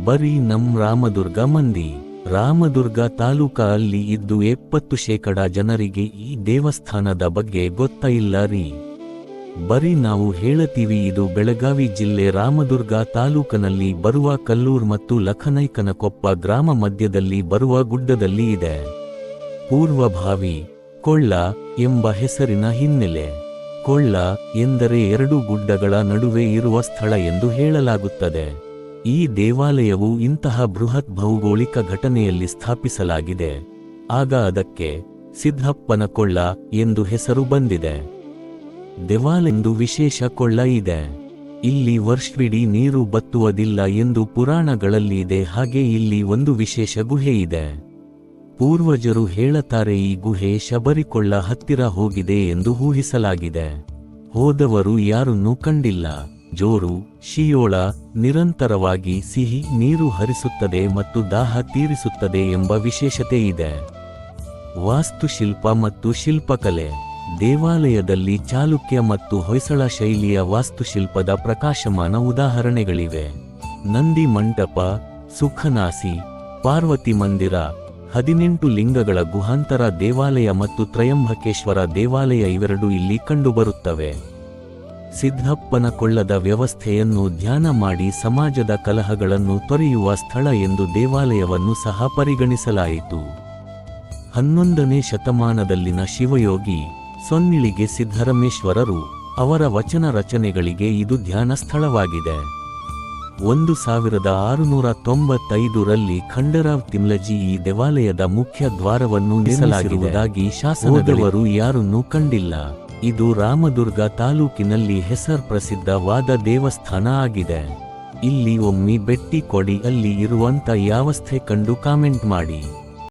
ಬರೀ ನಮ್ ರಾಮದುರ್ಗ ಮಂದಿ. ರಾಮದುರ್ಗ ತಾಲೂಕ ಅಲ್ಲಿ ಇದ್ದು 70% ಜನರಿಗೆ ಈ ದೇವಸ್ಥಾನದ ಬಗ್ಗೆ ಗೊತ್ತ ಇಲ್ಲ ರೀ. ಬರೀ ನಾವು ಹೇಳತೀವಿ. ಇದು ಬೆಳಗಾವಿ ಜಿಲ್ಲೆ ರಾಮದುರ್ಗ ತಾಲೂಕನಲ್ಲಿ ಬರುವ ಕಲ್ಲೂರ್ ಮತ್ತು ಲಖನೈಕನಕೊಪ್ಪ ಗ್ರಾಮ ಮಧ್ಯದಲ್ಲಿ ಬರುವ ಗುಡ್ಡದಲ್ಲಿ ಇದೆ. ಪೂರ್ವಭಾವಿ ಕೊಳ್ಳ ಎಂಬ ಹೆಸರಿನ ಹಿನ್ನೆಲೆ. ಕೊಳ್ಳ ಎಂದರೆ 2 ಗುಡ್ಡಗಳ ನಡುವೆ ಇರುವ ಸ್ಥಳ ಎಂದು ಹೇಳಲಾಗುತ್ತದೆ. ಈ ದೇವಾಲಯವು ಇಂತಹ ಬೃಹತ್ ಭೌಗೋಳಿಕ ಘಟನೆಯಲ್ಲಿ ಸ್ಥಾಪಿಸಲಾಗಿದೆ. ಆಗ ಅದಕ್ಕೆ ಸಿದ್ಧಪ್ಪನ ಕೊಳ್ಳ ಎಂದು ಹೆಸರು ಬಂದಿದೆ. ದೇವಾಲಯಂದು ವಿಶೇಷ ಕೊಳ್ಳ ಇದೆ. ಇಲ್ಲಿ ವರ್ಷವಿಡೀ ನೀರು ಬತ್ತುವುದಿಲ್ಲ ಎಂದು ಪುರಾಣಗಳಲ್ಲಿ ಇದೆ. ಹಾಗೆ ಇಲ್ಲಿ ಒಂದು ವಿಶೇಷ ಗುಹೆ ಇದೆ. ಪೂರ್ವಜರು ಹೇಳುತ್ತಾರೆ ಈ ಗುಹೆ ಶಬರಿಕೊಳ್ಳ ಹತ್ತಿರ ಹೋಗಿದೆ ಎಂದು ಊಹಿಸಲಾಗಿದೆ. ಹೋದವರು ಯಾರನ್ನೂ ಕಂಡಿಲ್ಲ. ಜೋರು ಶಿಯೋಳ ನಿರಂತರವಾಗಿ ಸಿಹಿ ನೀರು ಹರಿಸುತ್ತದೆ ಮತ್ತು ದಾಹ ತೀರಿಸುತ್ತದೆ ಎಂಬ ವಿಶೇಷತೆ ಇದೆ. ವಾಸ್ತುಶಿಲ್ಪ ಮತ್ತು ಶಿಲ್ಪಕಲೆ. ದೇವಾಲಯದಲ್ಲಿ ಚಾಲುಕ್ಯ ಮತ್ತು ಹೊಯ್ಸಳ ಶೈಲಿಯ ವಾಸ್ತುಶಿಲ್ಪದ ಪ್ರಕಾಶಮಾನ ಉದಾಹರಣೆಗಳಿವೆ. ನಂದಿ ಮಂಟಪ, ಸುಖನಾಸಿ, ಪಾರ್ವತಿ ಮಂದಿರ, 18 ಲಿಂಗಗಳ ಗುಹಾಂತರ ದೇವಾಲಯ ಮತ್ತು ತ್ರಯಂಬಕೇಶ್ವರ ದೇವಾಲಯ ಇವೆರಡೂ ಇಲ್ಲಿ ಕಂಡುಬರುತ್ತವೆ. ಸಿದ್ಧಪ್ಪನ ಕೊಳ್ಳದ ವ್ಯವಸ್ಥೆಯನ್ನು ಧ್ಯಾನ ಮಾಡಿ ಸಮಾಜದ ಕಲಹಗಳನ್ನು ತೊರೆಯುವ ಸ್ಥಳ ಎಂದು ದೇವಾಲಯವನ್ನು ಸಹ ಪರಿಗಣಿಸಲಾಯಿತು. 11ನೇ ಶತಮಾನದಲ್ಲಿನ ಶಿವಯೋಗಿ ಸೊನ್ನಿಳಿಗೆ ಸಿದ್ಧರಾಮೇಶ್ವರರು ಅವರ ವಚನ ರಚನೆಗಳಿಗೆ ಇದು ಧ್ಯಾನ ಸ್ಥಳವಾಗಿದೆ. 1695ರಲ್ಲಿ ಖಂಡರಾವ್ ತಿಮ್ಲಜಿ ಈ ದೇವಾಲಯದ ಮುಖ್ಯ ದ್ವಾರವನ್ನು ನಿರ್ಮಿಸಿರುವುದಾಗಿ ಶಾಸನದವರು ಯಾರನ್ನೂ ಕಂಡಿಲ್ಲ. ಇದು ರಾಮದುರ್ಗ ತಾಲೂಕಿನಲ್ಲಿ ಹೆಸರ್ಪ್ರಸಿದ್ಧವಾದ ದೇವಸ್ಥಾನ ಆಗಿದೆ. ಇಲ್ಲಿ ಒಮ್ಮೆ ಭೇಟಿ ಕೊಡಿ. ಅಲ್ಲಿ ಇರುವಂತ ವ್ಯವಸ್ಥೆ ಕಂಡು ಕಾಮೆಂಟ್ ಮಾಡಿ.